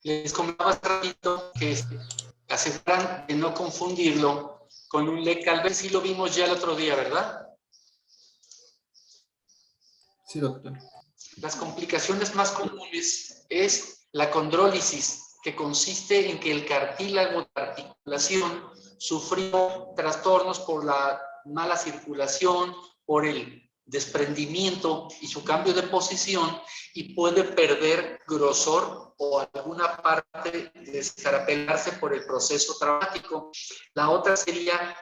Les comentaba hace ratito que aseguran de no confundirlo con un Lecq-Calvé. Sí lo vimos ya el otro día, ¿verdad? Sí, doctor. Las complicaciones más comunes es la condrólisis, que consiste en que el cartílago de articulación sufrió trastornos por la mala circulación, por el desprendimiento y su cambio de posición, y puede perder grosor o alguna parte, descarapelarse por el proceso traumático. La otra sería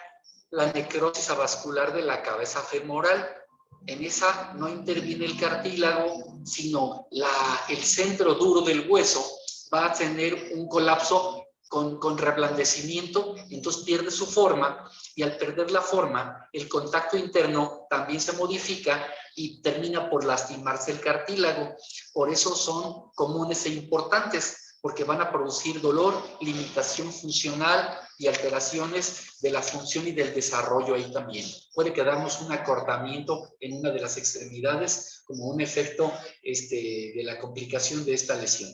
la necrosis avascular de la cabeza femoral. En esa no interviene el cartílago, sino el centro duro del hueso va a tener un colapso con reblandecimiento, entonces pierde su forma, y al perder la forma, el contacto interno también se modifica y termina por lastimarse el cartílago. Por eso son comunes e importantes, porque van a producir dolor, limitación funcional y alteraciones de la función y del desarrollo ahí también. Puede quedarnos un acortamiento en una de las extremidades como un efecto de la complicación de esta lesión.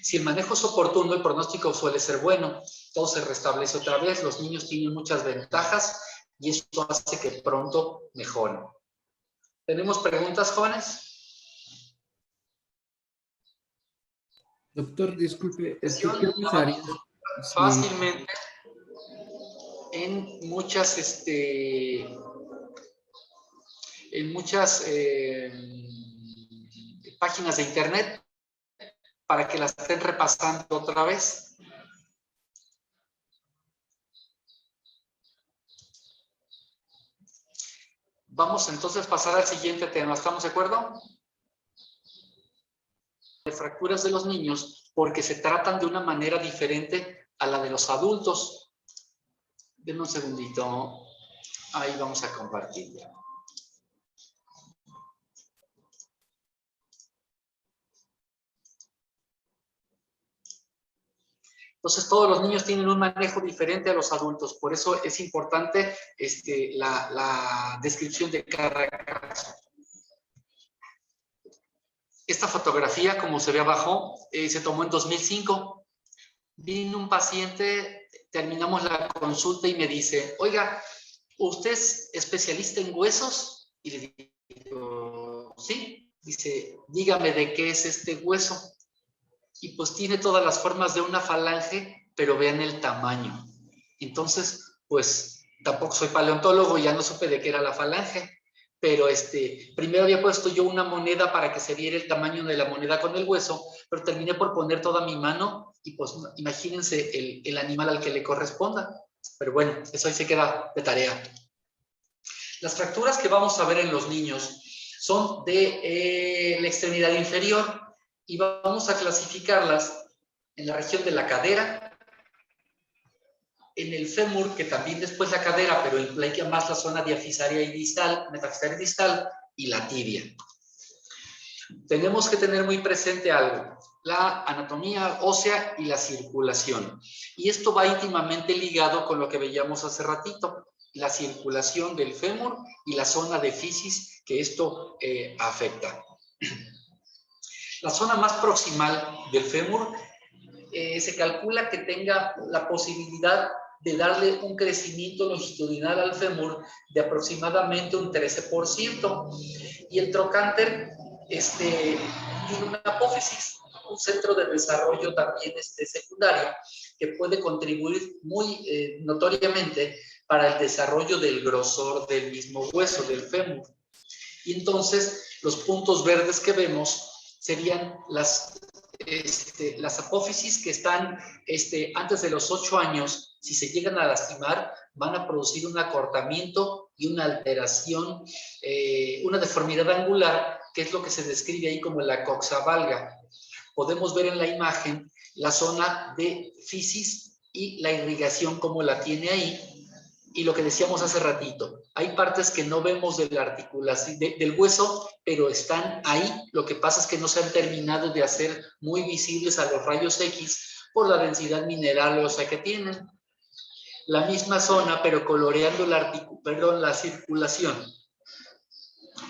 Si el manejo es oportuno, el pronóstico suele ser bueno, todo se restablece otra vez, los niños tienen muchas ventajas y esto hace que pronto mejoren. ¿Tenemos preguntas, jóvenes? Doctor, disculpe, ¿qué pasaría? Fácilmente en muchas, páginas de internet para que las estén repasando otra vez. Vamos entonces a pasar al siguiente tema, ¿estamos de acuerdo? De fracturas de los niños, porque se tratan de una manera diferente a la de los adultos. Denme un segundito, ahí vamos a compartir ya. Entonces, todos los niños tienen un manejo diferente a los adultos, por eso es importante la descripción de cada caso. Esta fotografía, como se ve abajo, se tomó en 2005. Vino un paciente, terminamos la consulta y me dice, oiga, ¿usted es especialista en huesos? Y le digo, sí. Dice, dígame de qué es este hueso. Y pues tiene todas las formas de una falange, pero vean el tamaño. Entonces, pues tampoco soy paleontólogo, ya no supe de qué era la falange, pero primero había puesto yo una moneda para que se viera el tamaño de la moneda con el hueso, pero terminé por poner toda mi mano y pues imagínense el animal al que le corresponda. Pero bueno, eso ahí se queda de tarea. Las fracturas que vamos a ver en los niños son de la extremidad inferior, y vamos a clasificarlas en la región de la cadera, en el fémur, que también después la cadera, pero implica más la zona diafisaria y distal, metafisaria y distal, y la tibia. Tenemos que tener muy presente algo, la anatomía ósea y la circulación. Y esto va íntimamente ligado con lo que veíamos hace ratito, la circulación del fémur y la zona de fisis que esto afecta. La zona más proximal del fémur se calcula que tenga la posibilidad de darle un crecimiento longitudinal al fémur de aproximadamente un 13%. Y el trocánter tiene una apófisis, un centro de desarrollo también secundario, que puede contribuir muy notoriamente para el desarrollo del grosor del mismo hueso, del fémur. Y entonces los puntos verdes que vemos serían las apófisis que están antes de los 8 años. Si se llegan a lastimar, van a producir un acortamiento y una alteración, una deformidad angular, que es lo que se describe ahí como la coxavalga. Podemos ver en la imagen la zona de fisis y la irrigación como la tiene ahí. Y lo que decíamos hace ratito, hay partes que no vemos de la articulación, del hueso, pero están ahí. Lo que pasa es que no se han terminado de hacer muy visibles a los rayos X por la densidad mineral ósea que tienen. La misma zona, pero coloreando la circulación.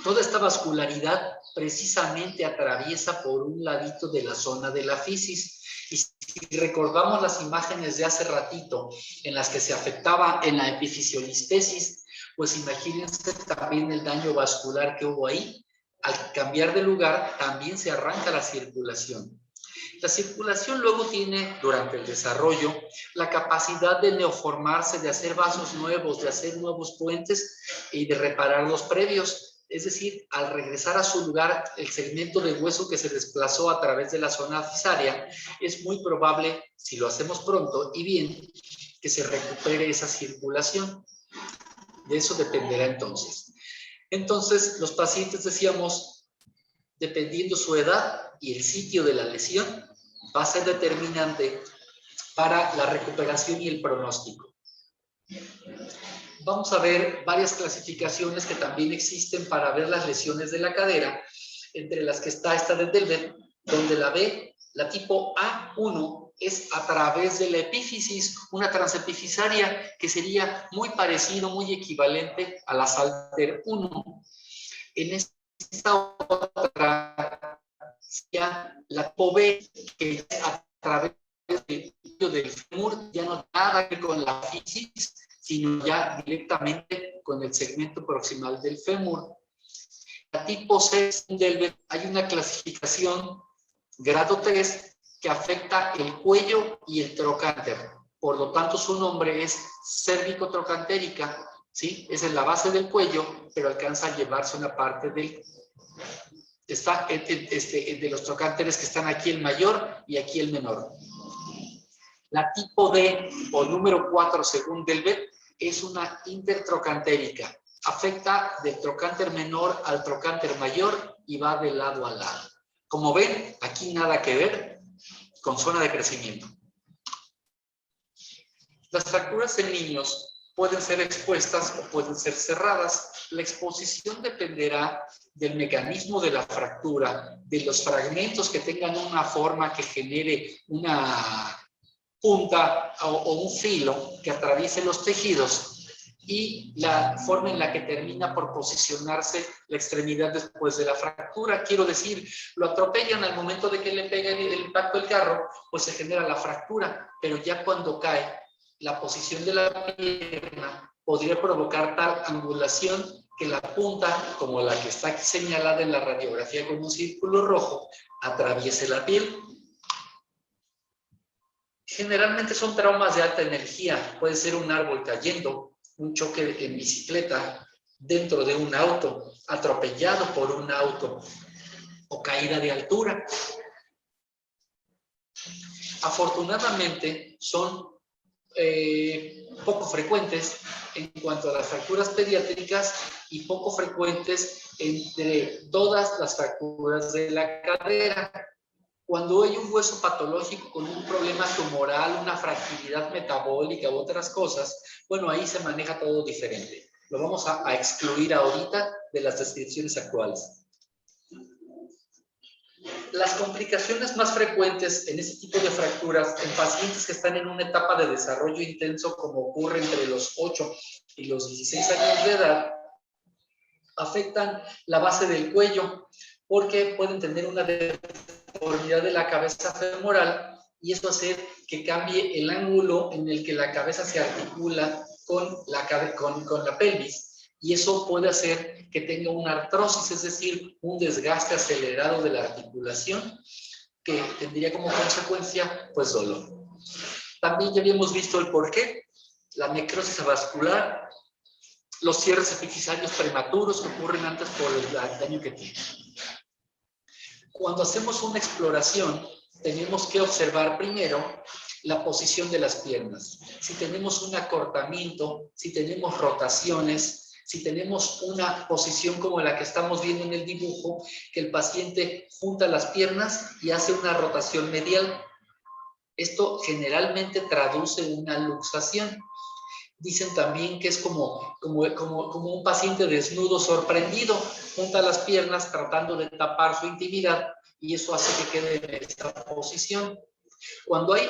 Toda esta vascularidad precisamente atraviesa por un ladito de la zona de la fisis. Y si recordamos las imágenes de hace ratito en las que se afectaba en la epifisiolistesis, pues imagínense también el daño vascular que hubo ahí. Al cambiar de lugar, también se arranca la circulación. La circulación luego tiene, durante el desarrollo, la capacidad de neoformarse, de hacer vasos nuevos, de hacer nuevos puentes y de reparar los previos. Es decir, al regresar a su lugar, el segmento de hueso que se desplazó a través de la zona fisaria, es muy probable, si lo hacemos pronto y bien, que se recupere esa circulación. De eso dependerá entonces. Entonces, los pacientes, decíamos, dependiendo su edad y el sitio de la lesión, va a ser determinante para la recuperación y el pronóstico. Vamos a ver varias clasificaciones que también existen para ver las lesiones de la cadera, entre las que está esta de Delbert, donde la B, la tipo A1, es a través de la epífisis, una transepifisaria que sería muy parecido, muy equivalente a la Salter 1. En esta otra, la tipo B, que es a través del fémur, ya no nada que ver con la fisis, sino ya directamente con el segmento proximal del fémur. La tipo C del hay una clasificación grado 3 que afecta el cuello y el trocánter. Por lo tanto, su nombre es cérvico-trocantérica, ¿sí? Es en la base del cuello, pero alcanza a llevarse una parte del... Está de los trocánteres que están aquí el mayor y aquí el menor. La tipo D, o número 4 según Delbert, es una intertrocantérica. Afecta del trocánter menor al trocánter mayor y va de lado a lado. Como ven, aquí nada que ver con zona de crecimiento. Las fracturas en niños pueden ser expuestas o pueden ser cerradas. La exposición dependerá del mecanismo de la fractura, de los fragmentos que tengan una forma que genere una punta o un filo que atraviese los tejidos y la forma en la que termina por posicionarse la extremidad después de la fractura. Quiero decir, lo atropellan al momento de que le pega el impacto del carro, pues se genera la fractura, pero ya cuando cae, la posición de la pierna podría provocar tal angulación que la punta, como la que está señalada en la radiografía con un círculo rojo, atraviese la piel. Generalmente son traumas de alta energía. Puede ser un árbol cayendo, un choque en bicicleta, dentro de un auto, atropellado por un auto o caída de altura. Afortunadamente son poco frecuentes en cuanto a las fracturas pediátricas y poco frecuentes entre todas las fracturas de la cadera. Cuando hay un hueso patológico con un problema tumoral, una fragilidad metabólica u otras cosas, bueno, ahí se maneja todo diferente. Lo vamos a excluir ahorita de las descripciones actuales. Las complicaciones más frecuentes en este tipo de fracturas en pacientes que están en una etapa de desarrollo intenso, como ocurre entre los 8 y los 16 años de edad, afectan la base del cuello porque pueden tener una deformidad de la cabeza femoral y eso hace que cambie el ángulo en el que la cabeza se articula con la pelvis. Y eso puede hacer que tenga una artrosis, es decir, un desgaste acelerado de la articulación que tendría como consecuencia, pues, dolor. También ya habíamos visto el porqué, la necrosis vascular, los cierres epifisarios prematuros que ocurren antes por el daño que tienen. Cuando hacemos una exploración, tenemos que observar primero la posición de las piernas. Si tenemos un acortamiento, si tenemos rotaciones, si tenemos una posición como la que estamos viendo en el dibujo, que el paciente junta las piernas y hace una rotación medial. Esto generalmente traduce una luxación. Dicen también que es como un paciente desnudo sorprendido, junta las piernas tratando de tapar su intimidad y eso hace que quede en esta posición. Cuando hay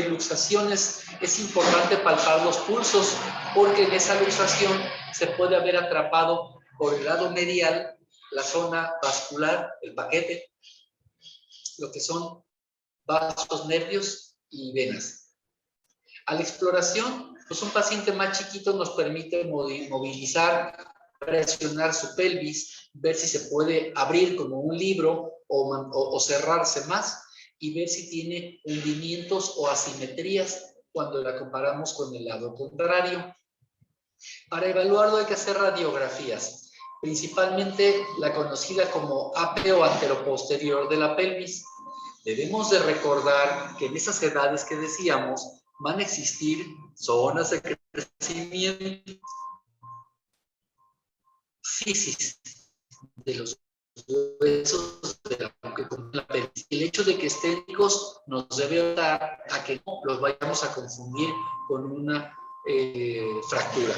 luxaciones, es importante palpar los pulsos, porque en esa luxación se puede haber atrapado por el lado medial la zona vascular, el paquete, lo que son vasos, nervios y venas. A la exploración, pues un paciente más chiquito nos permite movilizar, presionar su pelvis, ver si se puede abrir como un libro o cerrarse más y ver si tiene hundimientos o asimetrías cuando la comparamos con el lado contrario. Para evaluarlo hay que hacer radiografías, principalmente la conocida como apeo anteroposterior de la pelvis. Debemos de recordar que en esas edades que decíamos van a existir zonas de crecimiento, fisis de los huesos de la pelvis. El hecho de que estén ricos nos debe dar a que no los vayamos a confundir con una fractura.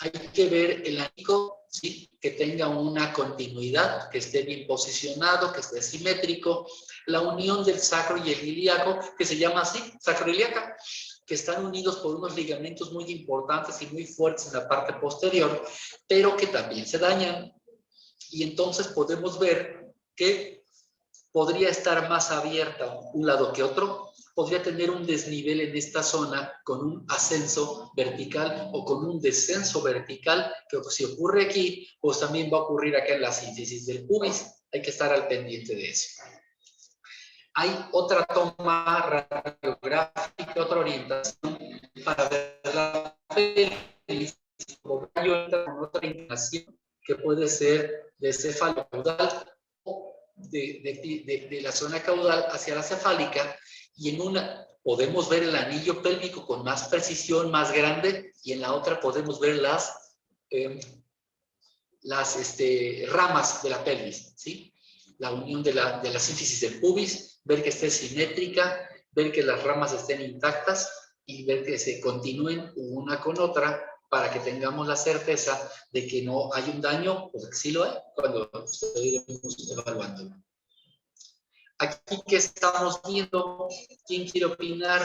Hay que ver el ánico, ¿sí? Que tenga una continuidad, que esté bien posicionado, que esté simétrico. La unión del sacro y el ilíaco, que se llama así, sacroiliaca, que están unidos por unos ligamentos muy importantes y muy fuertes en la parte posterior, pero que también se dañan. Y entonces podemos ver que podría estar más abierta un lado que otro, podría tener un desnivel en esta zona con un ascenso vertical o con un descenso vertical, que si ocurre aquí, pues también va a ocurrir acá en la síntesis del pubis. Hay que estar al pendiente de eso. Hay otra toma radiográfica, otra orientación para ver la pelvis, con otra inclinación que puede ser de cefalocaudal o de la zona caudal hacia la cefálica, y en una podemos ver el anillo pélvico con más precisión, más grande, y en la otra podemos ver las ramas de la pelvis, ¿sí? La unión de la sínfisis del pubis, ver que esté simétrica, ver que las ramas estén intactas y ver que se continúen una con otra para que tengamos la certeza de que no hay un daño, pues sí lo hay, cuando estemos evaluando. Aquí que estamos viendo, ¿quién quiere opinar?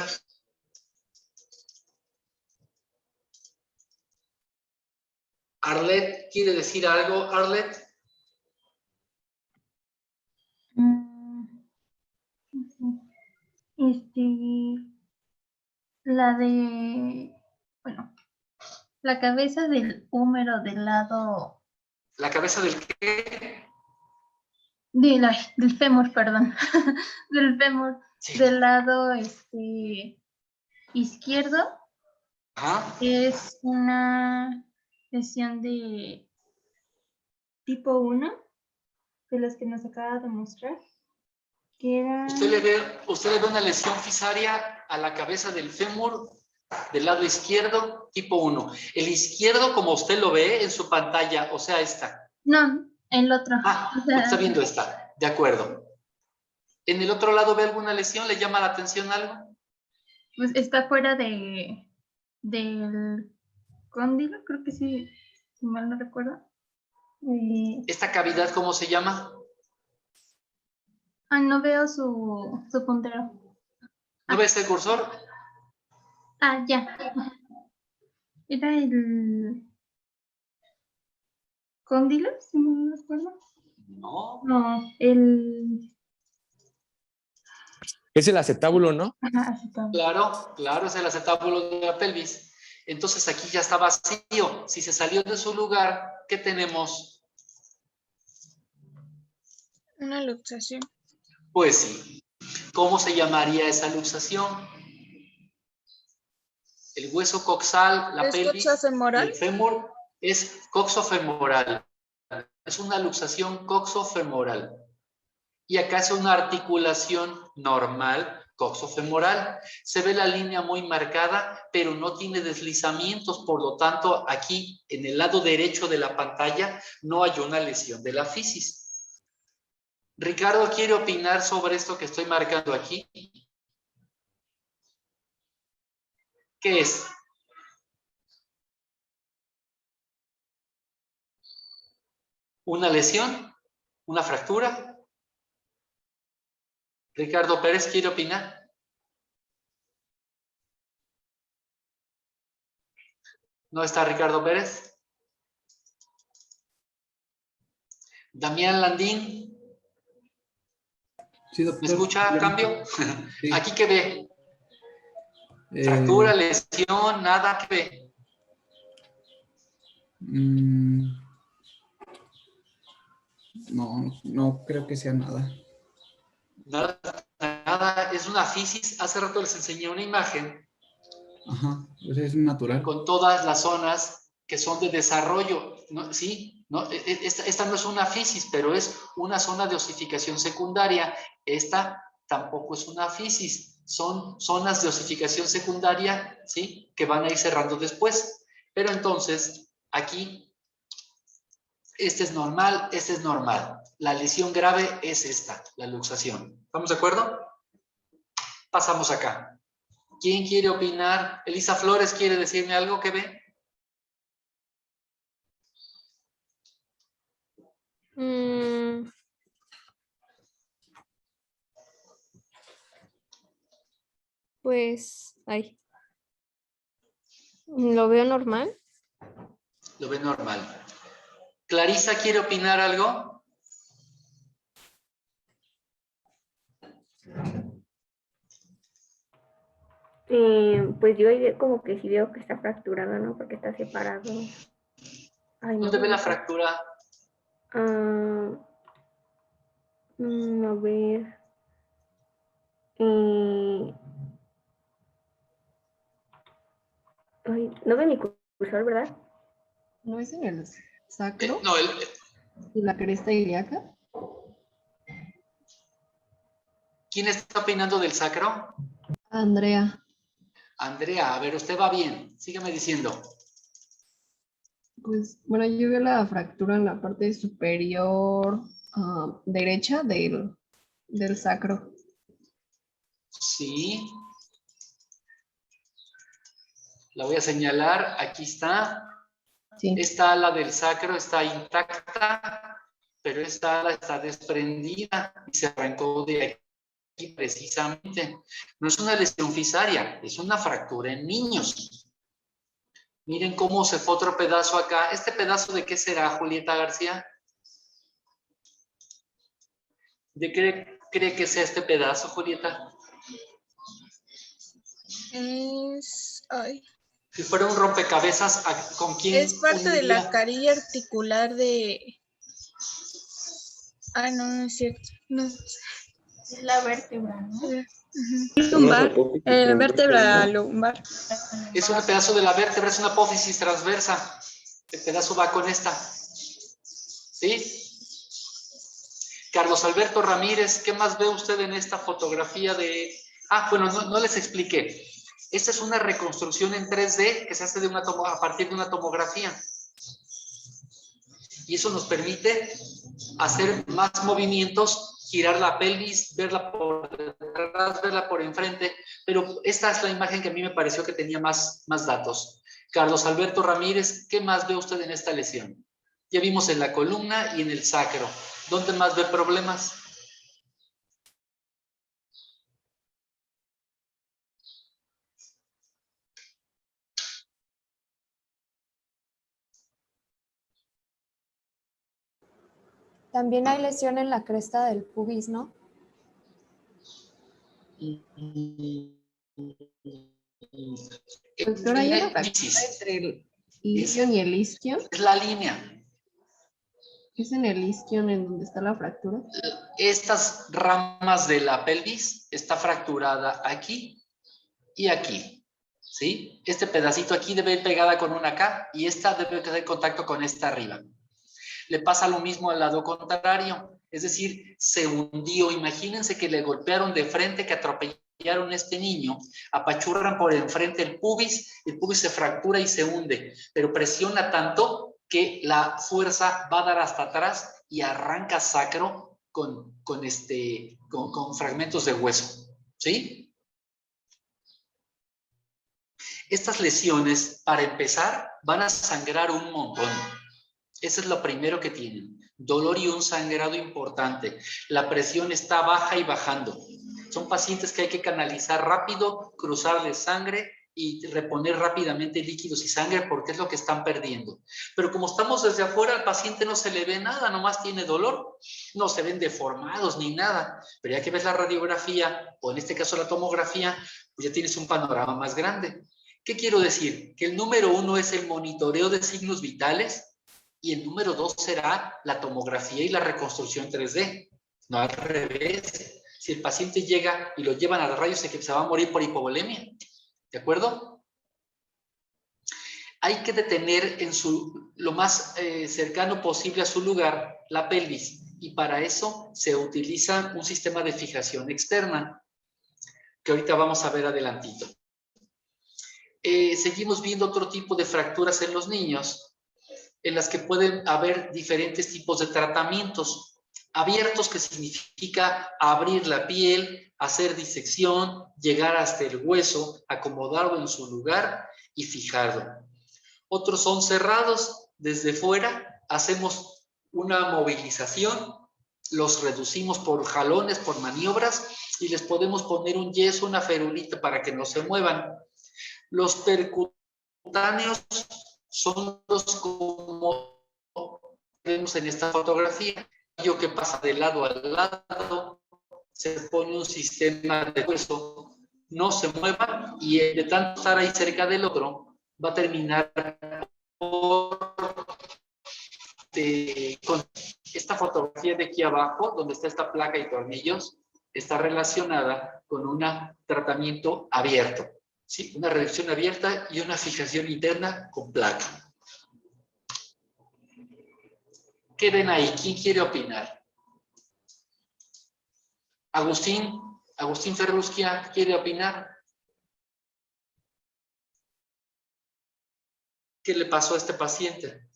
Arlet, ¿quiere decir algo, Arlet? La de, bueno, la cabeza del húmero del lado. ¿La cabeza del qué? Del fémur, perdón. Del fémur. Sí. Del lado izquierdo. Ajá. Es una lesión de tipo 1, de las que nos acaba de mostrar. Que era... ¿Usted le ve una lesión fisaria a la cabeza del fémur del lado izquierdo, tipo 1? El izquierdo, como usted lo ve en su pantalla, o sea, esta. No, el otro. Ah, O sea, está viendo esta, de acuerdo. ¿En el otro lado ve alguna lesión? ¿Le llama la atención algo? pues está fuera del cóndilo, creo que sí, si mal no recuerdo. ¿Esta cavidad cómo se llama? No veo su puntero. ¿No ves el cursor? Ya. Era el cóndilo, si no me recuerdo. No. No, el... Es el acetábulo, ¿no? Ajá, acetábulo. Claro, es el acetábulo de la pelvis. Entonces aquí ya está vacío. Si se salió de su lugar, ¿qué tenemos? Una luxación. Pues sí. ¿Cómo se llamaría esa luxación? El hueso coxal, la pelvis, coxofemoral? y el fémur es coxofemoral. Es una luxación coxofemoral. Y acá es una articulación normal coxofemoral. Se ve la línea muy marcada, pero no tiene deslizamientos. Por lo tanto, aquí en el lado derecho de la pantalla no hay una lesión de la fisis. Ricardo, ¿quiere opinar sobre esto que estoy marcando aquí? ¿Qué es? ¿Una lesión? ¿Una fractura? Ricardo Pérez, ¿quiere opinar? ¿No está Ricardo Pérez? Damián Landín, Sí, ¿me doctor. escucha? ¿Cambio? Sí. ¿Aquí qué ve? Eh, Fractura, lesión, nada que ve. no creo que sea nada. Nada, nada, es una fisis. Hace rato les enseñé una imagen Ajá, pues es natural. con todas las zonas que son de desarrollo, ¿no? ¿Sí? ¿No? Esta no es una fisis, pero es una zona de osificación secundaria. Esta tampoco es una fisis, son zonas de osificación secundaria, ¿sí? Que van a ir cerrando después. Pero entonces, aquí, este es normal, este es normal. La lesión grave es esta, la luxación. ¿Estamos de acuerdo? Pasamos acá. ¿Quién quiere opinar? Elisa Flores, ¿quiere decirme algo que ve? Pues, lo veo normal. Lo ve normal. ¿Clarisa quiere opinar algo? Pues yo ahí como que sí veo que está fracturado, ¿no? Porque está separado. Ay, no, ¿Dónde ve la no sé. fractura? A ver. Ay, no ve mi cursor, ¿verdad? ¿No es en el sacro No, y la cresta ilíaca? ¿quién está opinando del sacro? Andrea, Andrea, a ver, usted va bien. Sígueme diciendo. pues bueno, yo veo la fractura en la parte superior derecha del sacro. Sí. La voy a señalar. Aquí está. Sí. Esta ala del sacro está intacta, pero esta ala está desprendida y se arrancó de aquí precisamente. No es una lesión fisaria, es una fractura en niños. Miren cómo se fue otro pedazo acá. ¿Este pedazo de qué será, Julieta García? ¿De qué cree que sea este pedazo, Julieta? Si fuera un rompecabezas, ¿con quién Es parte de la uniría? carilla articular de... Ah, no, no es cierto. No. Es la vértebra, ¿no? Lumbar, vértebra lumbar. Es un pedazo de la vértebra, es una apófisis transversa. El pedazo va con esta. ¿Sí? Carlos Alberto Ramírez, ¿qué más ve usted en esta fotografía de...? Ah, bueno, no les expliqué. Esta es una reconstrucción en 3D que se hace a partir de una tomografía. Y eso nos permite hacer más movimientos, girar la pelvis, verla por detrás, verla por enfrente. Pero esta es la imagen que a mí me pareció que tenía más datos. Carlos Alberto Ramírez, ¿qué más ve usted en esta lesión? Ya vimos en la columna y en el sacro. ¿Dónde más ve problemas? También hay lesión en la cresta del pubis, ¿no? Doctora, ¿hay una fractura entre el isquion y el isquion? Es la línea. ¿Es en el isquion en donde está la fractura? Estas ramas de la pelvis está fracturada aquí y aquí, ¿sí? Este pedacito aquí debe ir pegada con una acá y esta debe tener contacto con esta arriba. Le pasa lo mismo al lado contrario, es decir, se hundió. Imagínense que le golpearon de frente, que atropellaron a este niño, apachurran por enfrente el pubis se fractura y se hunde, pero presiona tanto que la fuerza va a dar hasta atrás y arranca sacro con fragmentos de hueso, ¿sí? Estas lesiones, para empezar, van a sangrar un montón. Eso es lo primero que tienen. Dolor y un sangrado importante. La presión está baja y bajando. Son pacientes que hay que canalizar rápido, cruzarles sangre y reponer rápidamente líquidos y sangre porque es lo que están perdiendo. Pero como estamos desde afuera, al paciente no se le ve nada, nomás tiene dolor, no se ven deformados ni nada. Pero ya que ves la radiografía, o en este caso la tomografía, pues ya tienes un panorama más grande. ¿Qué quiero decir? Que el número 1 es el monitoreo de signos vitales y el número 2 será la tomografía y la reconstrucción 3D. No al revés. Si el paciente llega y lo llevan a los rayos, se va a morir por hipovolemia. ¿De acuerdo? Hay que detener lo más cercano posible a su lugar la pelvis. Y para eso se utiliza un sistema de fijación externa, que ahorita vamos a ver adelantito. Seguimos viendo otro tipo de fracturas en los niños, en las que pueden haber diferentes tipos de tratamientos. Abiertos, que significa abrir la piel, hacer disección, llegar hasta el hueso, acomodarlo en su lugar y fijarlo. Otros son cerrados, desde fuera hacemos una movilización, los reducimos por jalones, por maniobras y les podemos poner un yeso, una ferulita para que no se muevan. Los percutáneos son los como vemos en esta fotografía. Que pasa de lado a lado, se pone un sistema de hueso, no se mueva y de tanto estar ahí cerca del otro, va a terminar con esta fotografía de aquí abajo, donde está esta placa y tornillos, está relacionada con un tratamiento abierto, ¿sí? Una reducción abierta y una fijación interna con placa. ¿Qué ven ahí? ¿Quién quiere opinar? Agustín Ferrusquia, ¿quiere opinar? ¿Qué le pasó a este paciente?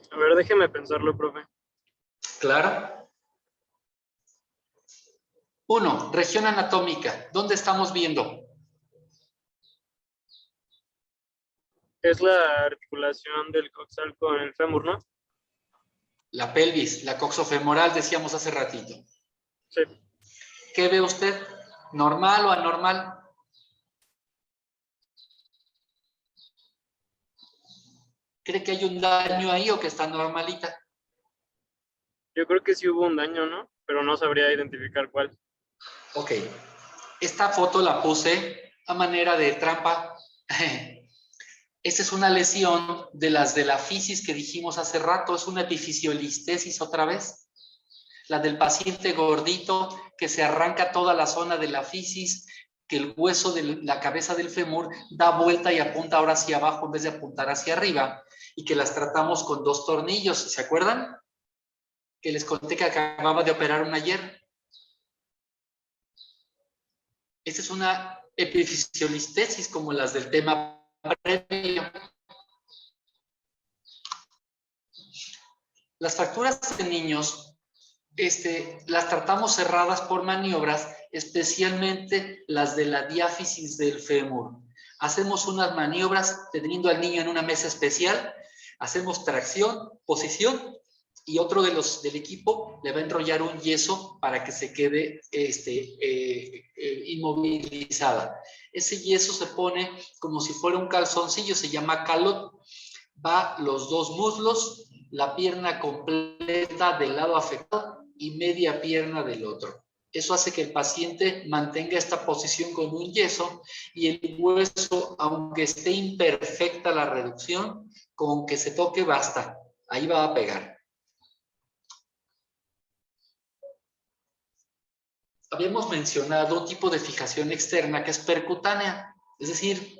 A ver, déjeme pensarlo, profe. Claro. 1. Región anatómica. ¿Dónde estamos viendo? Es la articulación del coxal con el fémur, ¿no? La pelvis, la coxofemoral, decíamos hace ratito. Sí. ¿Qué ve usted? ¿Normal o anormal? ¿Cree que hay un daño ahí o que está normalita? Yo creo que sí hubo un daño, ¿no? Pero no sabría identificar cuál. Ok. Esta foto la puse a manera de trampa. Esta es una lesión de las de la fisis que dijimos hace rato. Es una epifisiolistesis otra vez. La del paciente gordito que se arranca toda la zona de la fisis, que el hueso de la cabeza del fémur da vuelta y apunta ahora hacia abajo en vez de apuntar hacia arriba, y que las tratamos con 2 tornillos. ¿Se acuerdan? Que les conté que acababa de operar una ayer. Esta es una epifisiolistesis como las del tema previo. Las fracturas en niños las tratamos cerradas por maniobras, especialmente las de la diáfisis del fémur. Hacemos unas maniobras teniendo al niño en una mesa especial, hacemos tracción, posición, y otro del equipo le va a enrollar un yeso para que se quede inmovilizada. Ese yeso se pone como si fuera un calzoncillo, se llama calot. Va los 2 muslos, la pierna completa del lado afectado y media pierna del otro. Eso hace que el paciente mantenga esta posición con un yeso y el hueso, aunque esté imperfecta la reducción, con que se toque basta. Ahí va a pegar. Habíamos mencionado un tipo de fijación externa que es percutánea, es decir,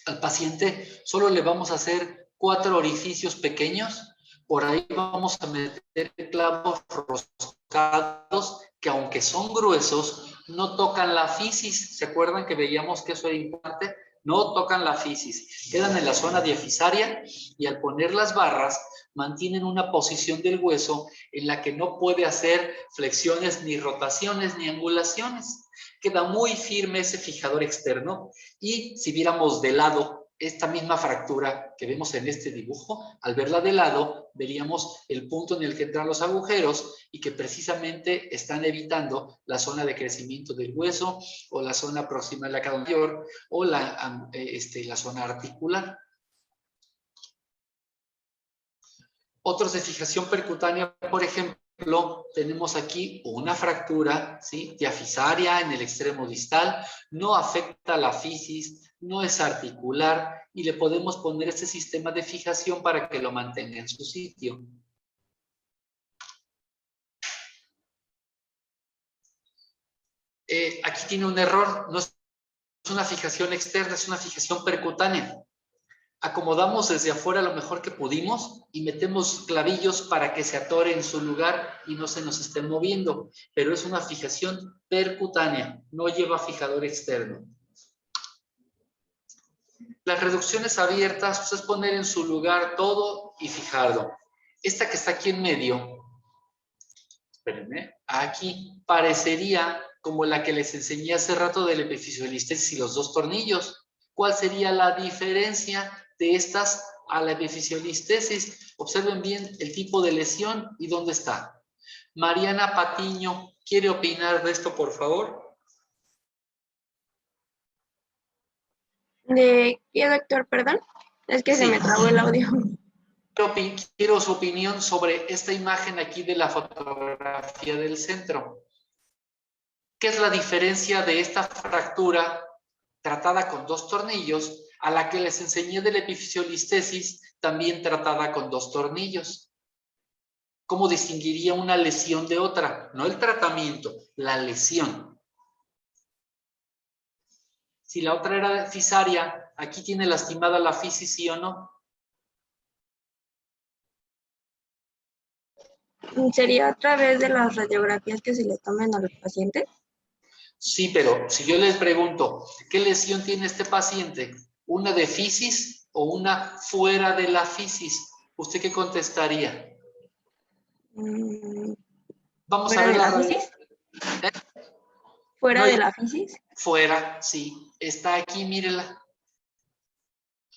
al paciente solo le vamos a hacer 4 orificios pequeños, por ahí vamos a meter clavos roscados que aunque son gruesos, no tocan la fisis. ¿Se acuerdan que veíamos que eso era importante? No tocan la fisis, quedan en la zona diafisaria y al poner las barras mantienen una posición del hueso en la que no puede hacer flexiones, ni rotaciones, ni angulaciones. Queda muy firme ese fijador externo y si viéramos de lado esta misma fractura que vemos en este dibujo, al verla de lado, veríamos el punto en el que entran los agujeros y que precisamente están evitando la zona de crecimiento del hueso o la zona próxima a la cadera mayor o la zona articular. Otros de fijación percutánea, por ejemplo, tenemos aquí una fractura, ¿sí?, diafisaria en el extremo distal, no afecta la fisis, no es articular y le podemos poner este sistema de fijación para que lo mantenga en su sitio. Aquí tiene un error, no es una fijación externa, es una fijación percutánea. Acomodamos desde afuera lo mejor que pudimos y metemos clavillos para que se atore en su lugar y no se nos esté moviendo, pero es una fijación percutánea, no lleva fijador externo. Las reducciones abiertas, pues, es poner en su lugar todo y fijarlo. Esta que está aquí en medio, espérenme, aquí parecería como la que les enseñé hace rato del epificio de listesis y los dos tornillos. ¿Cuál sería la diferencia de estas a la epifisiolistesis? Observen bien el tipo de lesión y dónde está. Mariana Patiño, ¿quiere opinar de esto, por favor? ¿De qué, doctor? Perdón. Es que se Sí. me trabó el audio. Quiero su opinión sobre esta imagen aquí de la fotografía del centro. ¿Qué es la diferencia de esta fractura tratada con dos tornillos a la que les enseñé de la epifisiolistesis, también tratada con dos tornillos? ¿Cómo distinguiría una lesión de otra? No el tratamiento, la lesión. Si la otra era fisaria, aquí tiene lastimada la fisis, ¿sí o no? ¿Sería a través de las radiografías que se le tomen a los pacientes? Sí, pero si yo les pregunto, ¿qué lesión tiene este paciente? ¿Una de fisis o una fuera de la fisis? ¿Usted qué contestaría? Vamos a ¿Fuera ver de la la fisis? ¿Fuera No, de la fisis? Fuera, sí. Está aquí, mírela.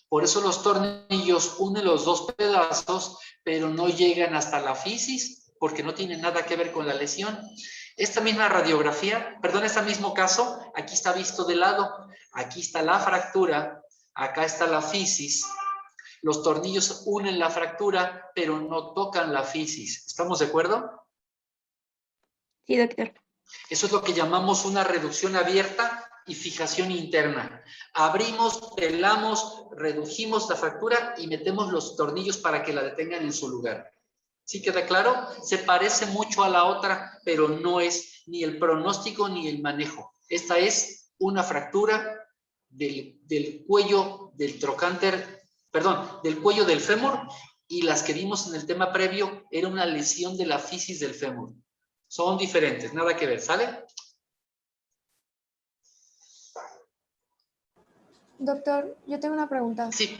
Por eso los tornillos unen los dos pedazos, pero no llegan hasta la fisis, porque no tienen nada que ver con la lesión. Esta misma radiografía, perdón, este mismo caso, aquí está visto de lado. Aquí está la fractura, acá está la fisis. Los tornillos unen la fractura, pero no tocan la fisis. ¿Estamos de acuerdo? Sí, doctor. Eso es lo que llamamos una reducción abierta y fijación interna. Abrimos, pelamos, redujimos la fractura y metemos los tornillos para que la detengan en su lugar. ¿Sí queda claro? Se parece mucho a la otra, pero no es ni el pronóstico ni el manejo. Esta es una fractura del cuello del trocánter, perdón, del cuello del fémur, y las que vimos en el tema previo era una lesión de la fisis del fémur. Son diferentes, nada que ver, ¿sale? Doctor, yo tengo una pregunta. Sí.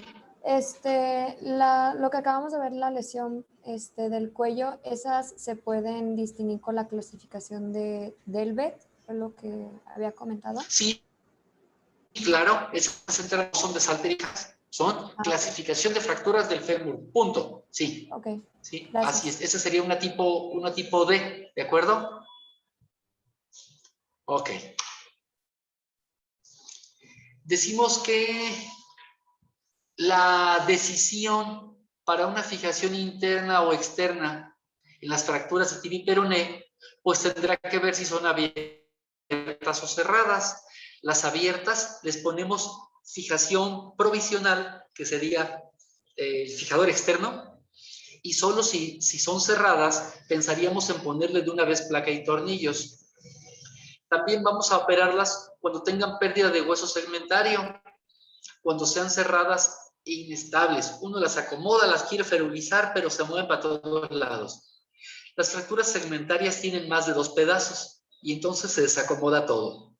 Lo que acabamos de ver, la lesión del cuello, ¿esas se pueden distinguir con la clasificación de Delvet? ¿Fue lo que había comentado? Sí, claro, esas entradas son desalterías. Son clasificación de fracturas del fémur, punto. Sí. Ok. Sí, Gracias. así es. Esa sería una tipo D, ¿de acuerdo? Ok. Decimos que la decisión para una fijación interna o externa en las fracturas de tibia y peroné, pues tendrá que ver si son abiertas o cerradas. Las abiertas les ponemos fijación provisional, que sería el fijador externo, y solo si son cerradas, pensaríamos en ponerle de una vez placa y tornillos. También vamos a operarlas cuando tengan pérdida de hueso segmentario, cuando sean cerradas e inestables. Uno las acomoda, las quiere ferulizar, pero se mueven para todos lados. Las fracturas segmentarias tienen más de 2 pedazos y entonces se desacomoda todo.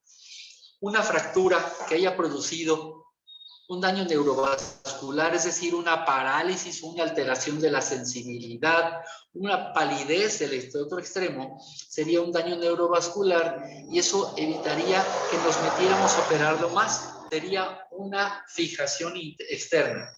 Una fractura que haya producido un daño neurovascular, es decir, una parálisis, una alteración de la sensibilidad, una palidez del otro extremo, sería un daño neurovascular y eso evitaría que nos metiéramos a operarlo más. Sería una fijación externa.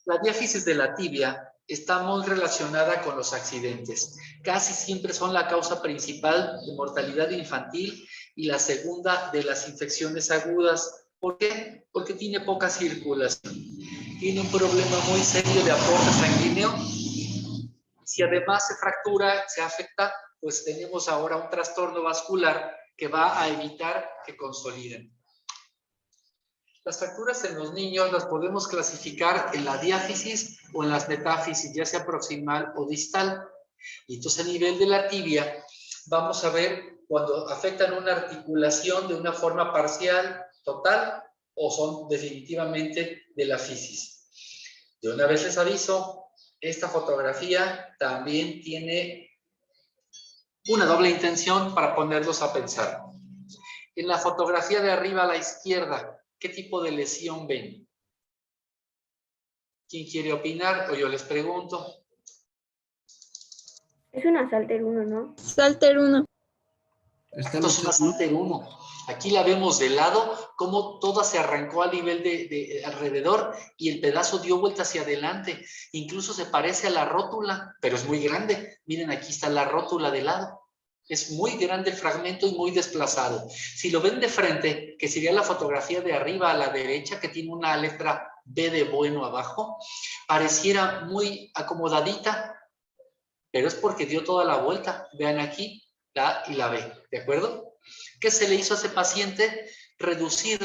La diáfisis de la tibia está muy relacionada con los accidentes. Casi siempre son la causa principal de mortalidad infantil y la segunda de las infecciones agudas. ¿Por qué? Porque tiene poca circulación. Tiene un problema muy serio de aporte sanguíneo. Si además se fractura, se afecta, pues tenemos ahora un trastorno vascular que va a evitar que consoliden. Las fracturas en los niños las podemos clasificar en la diáfisis o en las metáfisis, ya sea proximal o distal. Y entonces a nivel de la tibia, vamos a ver cuando afectan una articulación de una forma parcial, total, o son definitivamente de la fisis. De una vez les aviso, esta fotografía también tiene una doble intención para ponerlos a pensar. En la fotografía de arriba a la izquierda, ¿qué tipo de lesión ven? ¿Quién quiere opinar? O yo les pregunto. Es una Salter 1, ¿no? Salter 1. Está Esto es una Salter 1. Aquí la vemos de lado, como toda se arrancó a nivel de alrededor y el pedazo dio vuelta hacia adelante. Incluso se parece a la rótula, pero es muy grande. Miren, aquí está la rótula de lado. Es muy grande el fragmento y muy desplazado. Si lo ven de frente, que sería la fotografía de arriba a la derecha, que tiene una letra B de bueno abajo, pareciera muy acomodadita, pero es porque dio toda la vuelta. Vean aquí, la A y la B, ¿de acuerdo? ¿Qué se le hizo a ese paciente? Reducir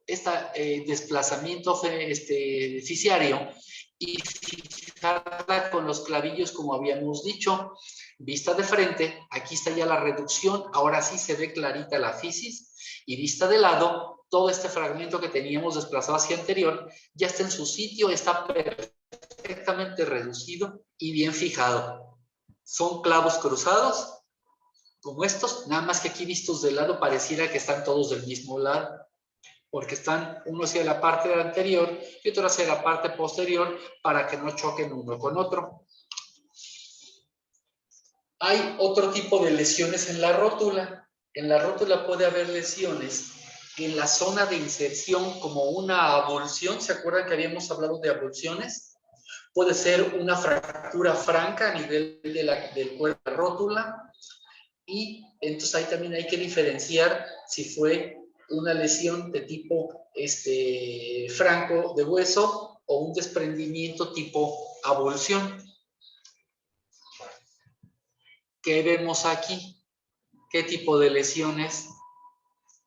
este desplazamiento fisiario y fijarla con los clavillos como habíamos dicho. Vista de frente, aquí está ya la reducción, ahora sí se ve clarita la fisis, y vista de lado, todo este fragmento que teníamos desplazado hacia anterior ya está en su sitio, está perfectamente reducido y bien fijado. Son clavos cruzados, como estos, nada más que aquí vistos de lado pareciera que están todos del mismo lado, porque están uno hacia la parte anterior y otro hacia la parte posterior para que no choquen uno con otro. Hay otro tipo de lesiones en la rótula. En la rótula puede haber lesiones en la zona de inserción como una avulsión. ¿Se acuerdan que habíamos hablado de avulsiones? Puede ser una fractura franca a nivel del cuerpo de la rótula. Y entonces ahí también hay que diferenciar si fue una lesión de tipo franco de hueso o un desprendimiento tipo avulsión. ¿Qué vemos aquí? ¿Qué tipo de lesiones?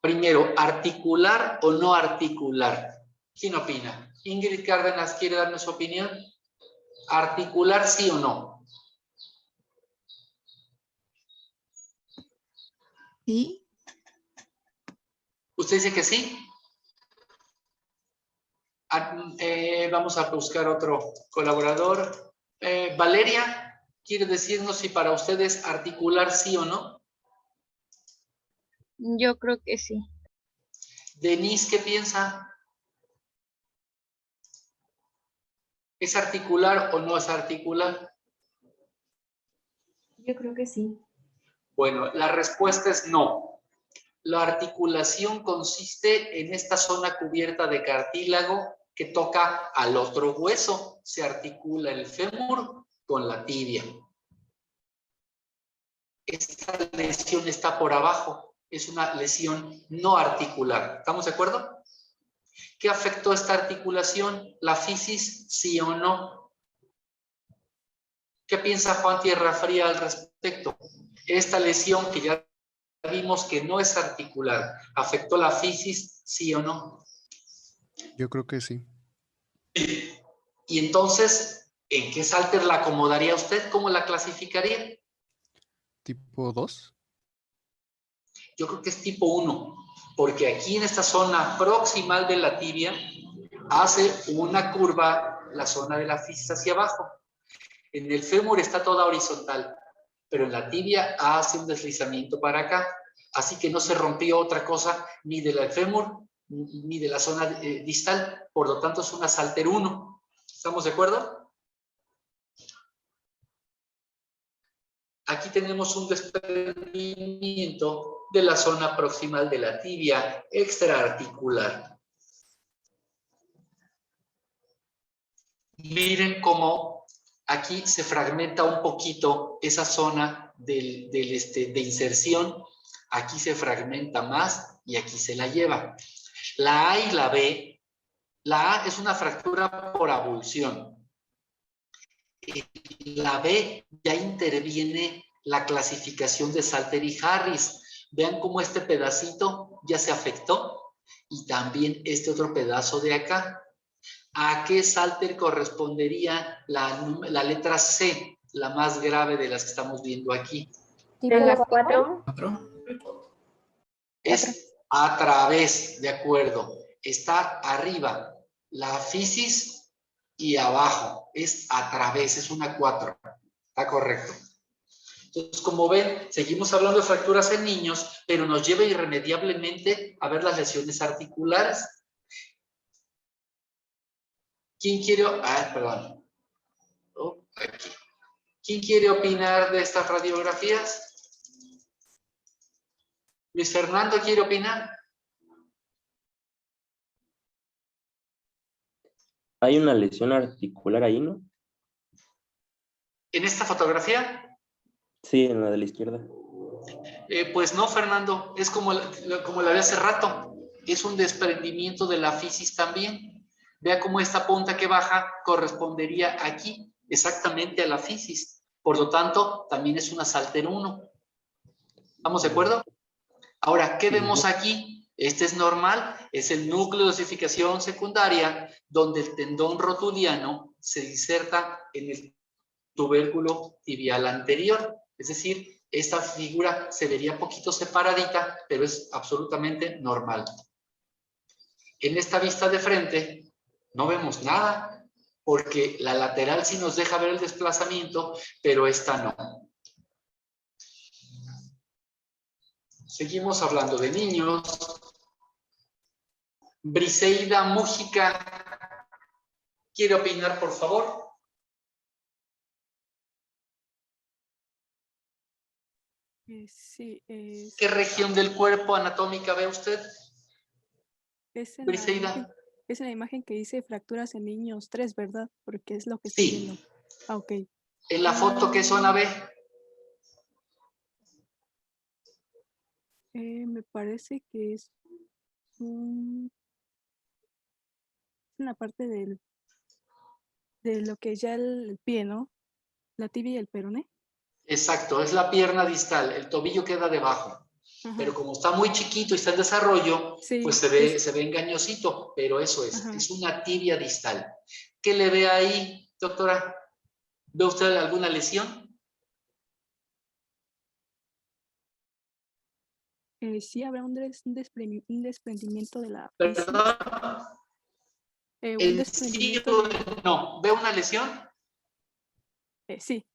Primero, ¿articular o no articular? ¿Quién opina? Ingrid Cárdenas, ¿quiere darnos su opinión? ¿Articular sí o no? Sí. ¿Usted dice que sí? Vamos a buscar otro colaborador. Valeria, ¿quiere decirnos si para ustedes articular sí o no? Yo creo que sí. Denise, ¿qué piensa? ¿Es articular o no es articular? Yo creo que sí. Bueno, la respuesta es no. La articulación consiste en esta zona cubierta de cartílago que toca al otro hueso. Se articula el fémur con la tibia. Esta lesión está por abajo. Es una lesión no articular. ¿Estamos de acuerdo? ¿Qué afectó esta articulación? ¿La fisis, sí o no? ¿Qué piensa Juan Tierrafría al respecto? Esta lesión que ya vimos que no es articular, ¿afectó la fisis, sí o no? Yo creo que sí. Y entonces, ¿en qué Salter la acomodaría usted? ¿Cómo la clasificaría? ¿Tipo 2? Yo creo que es tipo 1, porque aquí en esta zona proximal de la tibia hace una curva la zona de la fisis hacia abajo. En el fémur está toda horizontal, pero en la tibia hace un deslizamiento para acá. Así que no se rompió otra cosa ni del fémur ni de la zona distal. Por lo tanto, es una Salter 1. ¿Estamos de acuerdo? aquí tenemos un desprendimiento de la zona proximal de la tibia extraarticular. Miren cómo aquí se fragmenta un poquito esa zona de inserción. Aquí se fragmenta más y aquí se la lleva. La A y la B, la A es una fractura por abulsión. La B ya interviene la clasificación de Salter y Harris. Vean cómo este pedacito ya se afectó y también este otro pedazo de acá. ¿A qué Salter correspondería la letra C, la más grave de las que estamos viendo aquí? Tipo En la 4. 4. Es a través, de acuerdo. Está arriba la fisis y abajo es a través, es una 4. Está correcto. Entonces, como ven, seguimos hablando de fracturas en niños, pero nos lleva irremediablemente a ver las lesiones articulares. ¿Quién quiere? Perdón. Oh, aquí. ¿Quién quiere opinar de estas radiografías? ¿Luis Fernando quiere opinar? Hay una lesión articular ahí, ¿no? ¿En esta fotografía? Sí, en la de la izquierda. Pues no, Fernando. Es como la de hace rato. Es un desprendimiento de la fisis también. Vea cómo esta punta que baja correspondería aquí, exactamente a la fisis. Por lo tanto, también es una Salter 1. ¿Estamos de acuerdo? Ahora, ¿qué vemos aquí? Este es normal, es el núcleo de osificación secundaria, donde el tendón rotuliano se inserta en el tubérculo tibial anterior. Es decir, esta figura se vería poquito separadita, pero es absolutamente normal. En esta vista de frente no vemos nada, porque la lateral sí nos deja ver el desplazamiento, pero esta no. Seguimos hablando de niños. Briseida Mújica, ¿quiere opinar, por favor? Sí. ¿Qué región del cuerpo anatómica ve usted? Es en Briseida. es en la imagen que dice fracturas en niños 3, ¿verdad? Porque es lo que estoy viendo. Ah, ok. En la foto, ¿qué zona ve? Me parece que es una parte de lo que ya el pie, ¿no? La tibia y el peroné. Exacto, es la pierna distal, el tobillo queda debajo. Ajá. Pero como está muy chiquito y está en desarrollo, Sí, pues se ve engañosito, pero eso es una tibia distal. ¿Qué le ve ahí, doctora? ¿Ve usted alguna lesión? Sí, habrá un desprendimiento de la ¿Perdón? un ¿En sí desprendimiento o no? ¿Ve una lesión? sí.